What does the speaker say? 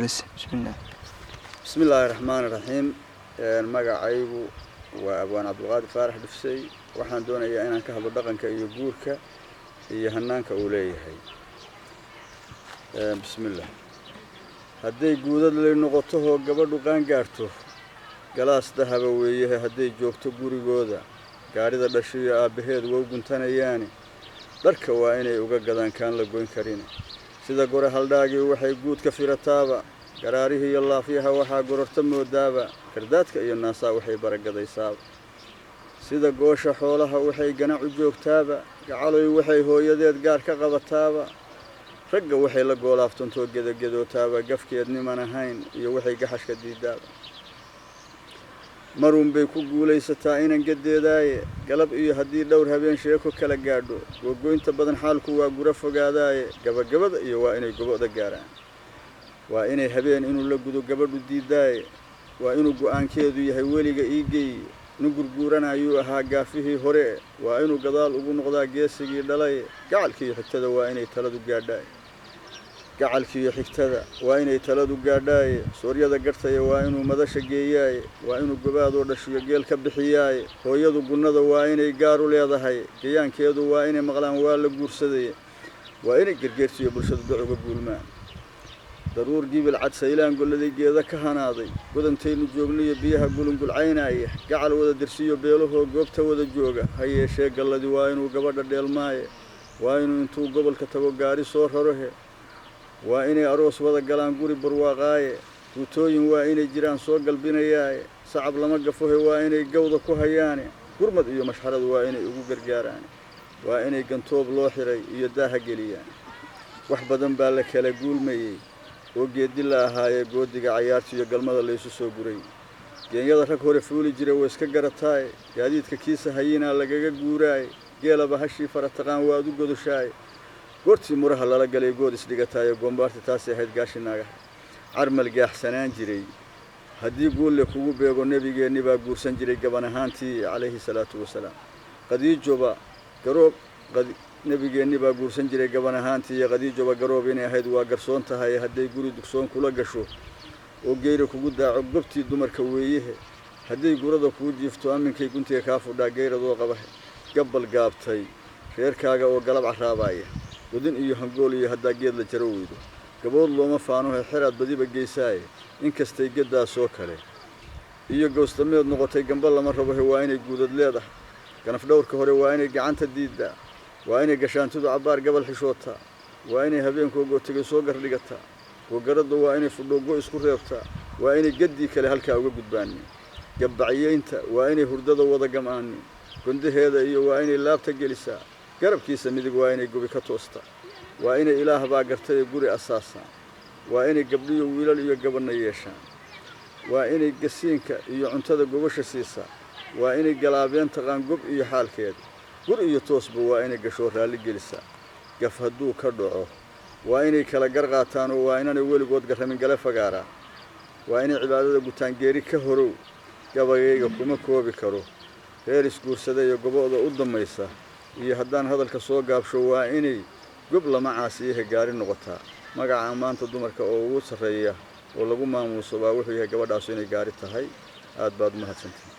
بسم الله. بسم الله الرحمن الرحيم. magacaygu waa abwaan cabdulqaadir faarax dhufsay waxaan doonayaa inaan ka hadlo dhaqanka iyo guurka iyo hanaanka uu leeyahay. bismillah. hadday guudad lay noqoto oo gabadhu qaan gaarto galaas dahaba weeye hadday joogto gurigooda gaarida dhashiyo aabaheed way guntanayaan dharka waa inay uga gadaan kaan la goyn karin sida gore haldhaagii waxay guud ka firataaba garaarihi iyo laafiyaha waxaa gororta moodaaba kardaadka iyo naasaa waxay baragadaysaa sida goosha xoolaha waxay ganac u joogtaaba gacaloy waxay hooyadeed gaar ka qabataaba ragga waxay la goolaaftantoo gedagedootaaba gafkeed niman ahayn iyo waxay gaxashka diidaaba marun bay ku guulaysataa inan gadeedaaye galab iyo haddii dhowr habeen sheeko kala gaadho googoynta badan xaalku waa gura fogaadaaye gabagabada iyo waa inay goboda gaaraan waa inay habeen inuu la gudo gabadhu diidaaye waa inuu go'aankeedu yahay weliga iigeey nu gurguuranayuu ahaa gaafihii hore waa inuu gadaal ugu noqdaa geesigii dhalay gacalkiiyo xigtada waa inay taladu gaadhaay gacalkiiyo xigtada waa inay taladu gaadhaay sooryada gartaya waa inuu madasha geeyaay waa inuu gobaadoo dhashiyo geel ka bixiyaay hooyadu gunnada waa inay gaar u leedahay gayaankeedu waa inay maqlaan waa la guursaday waa inay gargeertiyo bulshadu ducuga guulmaan daruur gibil cad saylaan golladay geeda ka hanaaday godantaynu joogniyo biyaha gulungulcaynaya gacal wada dirsiyo beelahoo goobta wada jooga ha yeeshee galladii waa inuu gabadha dheelmaaye waa inuu intuu gobolka tago gaari soo rarohe waa inay aroos wada galaan guri barwaaqaaye guutooyin waa inay jiraan soo galbinayaaye sacab lama gafohe waa inay gawda ku hayaane gurmad iyo mashxaradu waa inay ugu gargaaraan waa inay gantoob loo xiray iyo daaha geliyaan wax badan baa la kala guulmayey oo geedi la ahaayee goodiga cayaarta iyo galmada laysu soo guray geenyada rag hore fuuli jira way iska garataaye gaadiidka kiisa hayinaa lagaga guuraaye geelaba hashii farataqaan waad u godoshaay goortii muraha lala galay good isdhigataaye goombaarti taasay ahayd gaashi naagaha carmal gaaxsanaan jiray haddii guulle kugu beego nebigeenni baa guursan jiray gaban ahaantii calayhi salaatu wasalaam qadiijoba garoob nebigeenni baa guursan jiray gaban ahaantii iyo qadiijoba garoob inay ahayd waa garsoon tahay hadday guri dugsoon kula gasho oo geyra kugu daaco gobtii dumarka weeyahe hadday gurada kuu jiifto aminkay guntiga kaa fudhaa geyradoo qabahe gabbal gaabtay reerkaaga oo galab carraabaya godin iyo hangool iyo haddaa geed la jaro weydo gabood looma faanohe xeraad badiba geysaaye inkastay geddaasoo kale iyo gowstameed noqotay gamba lama rabohe waa inay guudad leedahay ganaf dhowrka hore waa inay gacanta diiddaa waa inay gashaantidu cabbaar gabal xishootaa waa inay habeenkoogoo tegay soo gardhigataa googaradda waa inay fudhoogo isku reebtaa waa inay geddii kale halkaa uga gudbaanin gabbacyeynta waa inay hurdada wada gam'aanin gondaheeda iyo waa inay laabta gelisaa garabkiisa midig waa inay gobi ka toostaa waa inay ilaah baa gartay guri asaasaan waa inay gabdhiyo wiilal iyo gabadhna yeeshaan waa inay gasiinka iyo cuntada gogosha siisaa waa inay galaabeen taqaan gob iyo xaalkeeda gur iyo toosba waa inay gasho raalli gelisaa gaf hadduu ka dhaco waa inay kala gar qaataan oo waa inaanay weligood garramin gale fagaaraa waa inay cibaadada gutaan geeri ka horow gabayayga kuma koobi karo reer isguursada iyo gobooda u dammaysa iyo haddaan hadalka soo gaabsho waa inay gob lama caasiyahe gaari noqotaa magaca maanta dumarka oo ugu sarreeya oo lagu maamuuso baa wuxuu yahay gabadhaasu inay gaari tahay aad baad u mahadsantahay